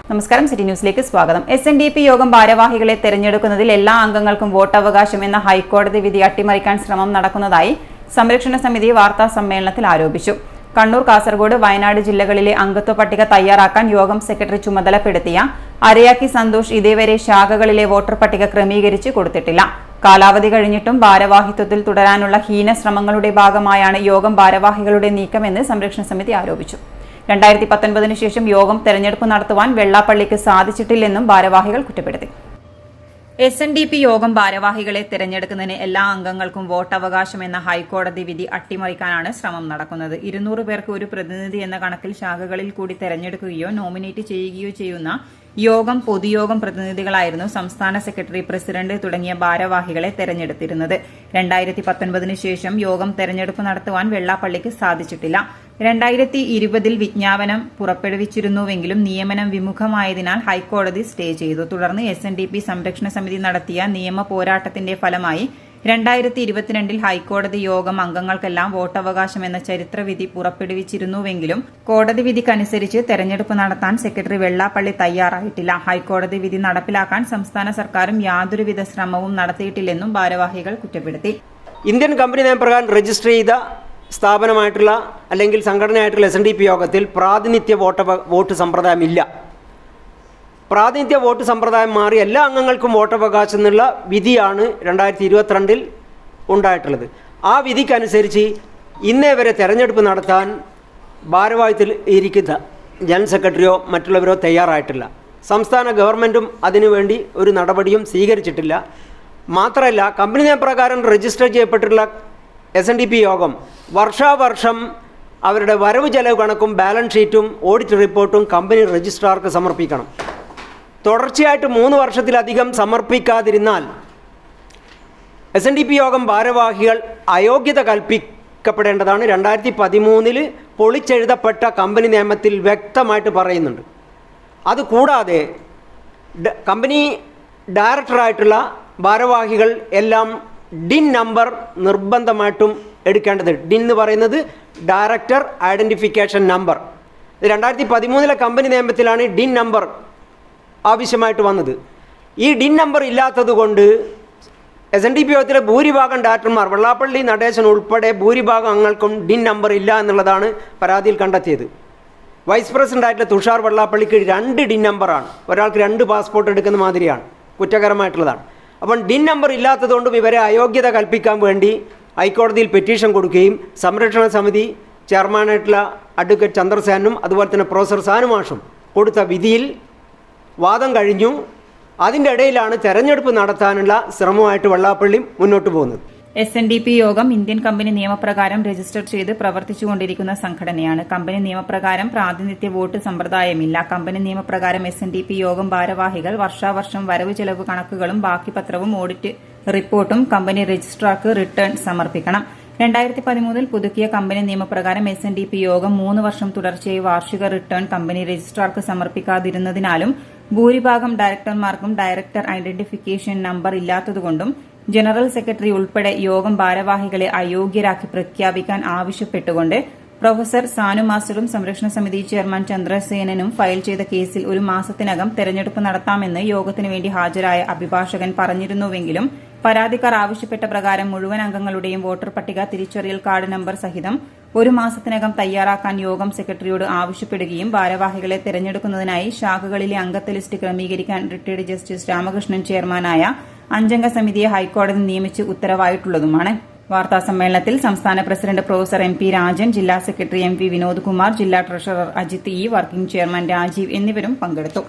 നമസ്കാരം, സിറ്റി ന്യൂസിലേക്ക് സ്വാഗതം. SNDP യോഗം ഭാരവാഹികളെ തെരഞ്ഞെടുക്കുന്നതിൽ എല്ലാ അംഗങ്ങൾക്കും വോട്ടവകാശം എന്ന ഹൈക്കോടതി വിധി അട്ടിമറിക്കാൻ ശ്രമം നടക്കുന്നതായി സംരക്ഷണ സമിതി വാർത്താ സമ്മേളനത്തിൽ ആരോപിച്ചു. കണ്ണൂർ, കാസർഗോഡ്, വയനാട് ജില്ലകളിലെ അംഗത്വ പട്ടിക തയ്യാറാക്കാൻ യോഗം സെക്രട്ടറി ചുമതലപ്പെടുത്തിയ അരയാക്കി സന്തോഷ് ഇതേവരെ ശാഖകളിലെ വോട്ടർ പട്ടിക ക്രമീകരിച്ച് കൊടുത്തിട്ടില്ല. കാലാവധി കഴിഞ്ഞിട്ടും ഭാരവാഹിത്വത്തിൽ തുടരാനുള്ള ഹീന ശ്രമങ്ങളുടെ ഭാഗമായാണ് യോഗം ഭാരവാഹികളുടെ നീക്കമെന്ന് സംരക്ഷണ സമിതി ആരോപിച്ചു. 2019 ശേഷം യോഗം തെരഞ്ഞെടുപ്പ് നടത്തുവാൻ വെള്ളാപ്പള്ളിക്ക് സാധിച്ചിട്ടില്ലെന്നും ഭാരവാഹികൾ കുറ്റപ്പെടുത്തി. SNDP യോഗം ഭാരവാഹികളെ തെരഞ്ഞെടുക്കുന്നതിന് എല്ലാ അംഗങ്ങൾക്കും വോട്ടവകാശം എന്ന ഹൈക്കോടതി വിധി അട്ടിമറിക്കാനാണ് ശ്രമം നടക്കുന്നത്. 200 പേർക്ക് ഒരു പ്രതിനിധി എന്ന കണക്കിൽ ശാഖകളിൽ കൂടി തെരഞ്ഞെടുക്കുകയോ നോമിനേറ്റ് ചെയ്യുകയോ ചെയ്യുന്ന യോഗം പൊതുയോഗം പ്രതിനിധികളായിരുന്നു സംസ്ഥാന സെക്രട്ടറി, പ്രസിഡന്റ് തുടങ്ങിയ ഭാരവാഹികളെ തെരഞ്ഞെടുത്തിരുന്നത്. 2019 ശേഷം യോഗം തെരഞ്ഞെടുപ്പ് നടത്തുവാൻ വെള്ളാപ്പള്ളിക്ക് സാധിച്ചിട്ടില്ല. 2020 വിജ്ഞാപനം പുറപ്പെടുവിച്ചിരുന്നുവെങ്കിലും നിയമനം വിമുഖമായതിനാൽ ഹൈക്കോടതി സ്റ്റേ ചെയ്തു. തുടർന്ന് SNDP സംരക്ഷണ സമിതി നടത്തിയ നിയമ പോരാട്ടത്തിന്റെ ഫലമായി 2022 ഹൈക്കോടതി യോഗം അംഗങ്ങൾക്കെല്ലാം വോട്ടവകാശം എന്ന ചരിത്രവിധി പുറപ്പെടുവിച്ചിരുന്നുവെങ്കിലും കോടതി വിധിക്കനുസരിച്ച് തെരഞ്ഞെടുപ്പ് നടത്താൻ സെക്രട്ടറി വെള്ളാപ്പള്ളി തയ്യാറായിട്ടില്ല. ഹൈക്കോടതി വിധി നടപ്പിലാക്കാൻ സംസ്ഥാന സർക്കാരും യാതൊരുവിധ ശ്രമവും നടത്തിയിട്ടില്ലെന്നും ഭാരവാഹികൾ കുറ്റപ്പെടുത്തി. ഇന്ത്യൻ കമ്പനി നിയമപ്രകാരം രജിസ്റ്റർ ചെയ്ത സ്ഥാപനമായിട്ടുള്ള അല്ലെങ്കിൽ സംഘടനയായിട്ടുള്ള SNDP യോഗത്തിൽ പ്രാതിനിധ്യ വോട്ട് സമ്പ്രദായം ഇല്ല. പ്രാതിനിധ്യ വോട്ട് സമ്പ്രദായം മാറി എല്ലാ അംഗങ്ങൾക്കും വോട്ടവകാശം എന്നുള്ള വിധിയാണ് 2022 ഉണ്ടായിട്ടുള്ളത്. ആ വിധിക്കനുസരിച്ച് ഇന്നേ വരെ തെരഞ്ഞെടുപ്പ് നടത്താൻ ഭാരവാഹിത്വത്തിൽ ഇരിക്കുന്ന ജനറൽ സെക്രട്ടറിയോ മറ്റുള്ളവരോ തയ്യാറായിട്ടില്ല. സംസ്ഥാന ഗവൺമെൻറ്റും അതിനുവേണ്ടി ഒരു നടപടിയും സ്വീകരിച്ചിട്ടില്ല. മാത്രമല്ല, കമ്പനി നിയമപ്രകാരം രജിസ്റ്റർ ചെയ്യപ്പെട്ടിട്ടുള്ള SNDP യോഗം വർഷാവർഷം അവരുടെ വരവ് ചെലവ് കണക്കും ബാലൻസ് ഷീറ്റും ഓഡിറ്റ് റിപ്പോർട്ടും കമ്പനി രജിസ്ട്രാർക്ക് സമർപ്പിക്കണം. തുടർച്ചയായിട്ട് 3 വർഷത്തിലധികം സമർപ്പിക്കാതിരുന്നാൽ SNDP യോഗം ഭാരവാഹികൾ അയോഗ്യത കൽപ്പിക്കപ്പെടേണ്ടതാണ്. 2013 പൊളിച്ചെഴുതപ്പെട്ട കമ്പനി നിയമത്തിൽ വ്യക്തമായിട്ട് പറയുന്നുണ്ട്. അതുകൂടാതെ കമ്പനി ഡയറക്ടറായിട്ടുള്ള ഭാരവാഹികൾ എല്ലാം DIN നമ്പർ നിർബന്ധമായിട്ടും എടുക്കേണ്ടത്. DIN എന്ന് പറയുന്നത് ഡയറക്ടർ ഐഡൻറ്റിഫിക്കേഷൻ നമ്പർ. 2013 കമ്പനി നിയമത്തിലാണ് DIN നമ്പർ ആവശ്യമായിട്ട് വന്നത്. ഈ DIN നമ്പർ ഇല്ലാത്തത് കൊണ്ട് SNDP യോഗത്തിലെ ഭൂരിഭാഗം ഡയറക്ടർമാർ, വെള്ളാപ്പള്ളി, നടേശൻ ഉൾപ്പെടെ ഭൂരിഭാഗം അംഗങ്ങൾക്കും DIN നമ്പർ ഇല്ല എന്നുള്ളതാണ് പരാതിയിൽ കണ്ടെത്തിയത്. വൈസ് പ്രസിഡൻ്റായിട്ടുള്ള തുഷാർ വെള്ളാപ്പള്ളിക്ക് 2 DIN നമ്പറാണ്. ഒരാൾക്ക് 2 പാസ്പോർട്ട് എടുക്കുന്ന മാതിരിയാണ്, കുറ്റകരമായിട്ടുള്ളതാണ്. അപ്പം DIN നമ്പർ ഇല്ലാത്തതുകൊണ്ടും ഇവരെ അയോഗ്യത കൽപ്പിക്കാൻ വേണ്ടി ഹൈക്കോടതിയിൽ പെറ്റീഷൻ കൊടുക്കുകയും സംരക്ഷണ സമിതി ചെയർമാനായിട്ടുള്ള അഡ്വക്കേറ്റ് ചന്ദ്രസേനും അതുപോലെ തന്നെ പ്രൊഫസർ സാനുമാഷും കൊടുത്ത വിധിയിൽ വാദം കഴിഞ്ഞു. അതിൻ്റെ ഇടയിലാണ് തെരഞ്ഞെടുപ്പ് നടത്താനുള്ള ശ്രമമായിട്ട് വെള്ളാപ്പള്ളി മുന്നോട്ട് പോകുന്നത്. SNDP യോഗം ഇന്ത്യൻ കമ്പനി നിയമപ്രകാരം രജിസ്റ്റർ ചെയ്ത് പ്രവർത്തിച്ചുകൊണ്ടിരിക്കുന്ന സംഘടനയാണ്. കമ്പനി നിയമപ്രകാരം പ്രാതിനിധ്യ വോട്ട് സമ്പ്രദായമില്ല. കമ്പനി നിയമപ്രകാരം SNDP യോഗം ഭാരവാഹികൾ വർഷാവർഷം വരവ് ചെലവ് കണക്കുകളും ബാക്കി പത്രവും ഓഡിറ്റ് റിപ്പോർട്ടും കമ്പനി രജിസ്ട്രാർക്ക് റിട്ടേൺ സമർപ്പിക്കണം. 2013 പുതുക്കിയ കമ്പനി നിയമപ്രകാരം SNDP യോഗം 3 വർഷം തുടർച്ചയായി വാർഷിക റിട്ടേൺ കമ്പനി രജിസ്ട്രാർക്ക് സമർപ്പിക്കാതിരുന്നതിനാലും ഭൂരിഭാഗം ഡയറക്ടർമാർക്കും ഡയറക്ടർ ഐഡന്റിഫിക്കേഷൻ നമ്പർ ഇല്ലാത്തതുകൊണ്ടും ജനറൽ സെക്രട്ടറി ഉൾപ്പെടെ യോഗം ഭാരവാഹികളെ അയോഗ്യരാക്കി പ്രഖ്യാപിക്കാൻ ആവശ്യപ്പെട്ടുകൊണ്ട് പ്രൊഫസർ സാനു മാസ്റ്ററും സംരക്ഷണ സമിതി ചെയർമാൻ ചന്ദ്രസേനനും ഫയൽ ചെയ്ത കേസിൽ 1 മാസത്തിനകം തെരഞ്ഞെടുപ്പ് നടത്താമെന്ന് യോഗത്തിനു വേണ്ടി ഹാജരായ അഭിഭാഷകൻ പറഞ്ഞിരുന്നുവെങ്കിലും പരാതിക്കാർ ആവശ്യപ്പെട്ട പ്രകാരം മുഴുവൻ അംഗങ്ങളുടെയും വോട്ടർ പട്ടിക തിരിച്ചറിയൽ കാർഡ് നമ്പർ സഹിതം 1 മാസത്തിനകം തയ്യാറാക്കാൻ യോഗം സെക്രട്ടറിയോട് ആവശ്യപ്പെടുകയും ഭാരവാഹികളെ തെരഞ്ഞെടുക്കുന്നതിനായി ശാഖകളിലെ അംഗത്വ ലിസ്റ്റ് ക്രമീകരിക്കാൻ റിട്ടയർഡ് ജസ്റ്റിസ് രാമകൃഷ്ണൻ ചെയർമാനായ 5-അംഗ സമിതിയെ ഹൈക്കോടതി നിയമിച്ച് ഉത്തരവായിട്ടുള്ളതുമാണ്. വാർത്താസമ്മേളനത്തിൽ സംസ്ഥാന പ്രസിഡന്റ് പ്രൊഫസർ MP രാജൻ, ജില്ലാ സെക്രട്ടറി MV വിനോദ് കുമാർ, ജില്ലാ treasurer Ajith E, working chairman Rajeev എന്നിവരും പങ്കെടുത്തു.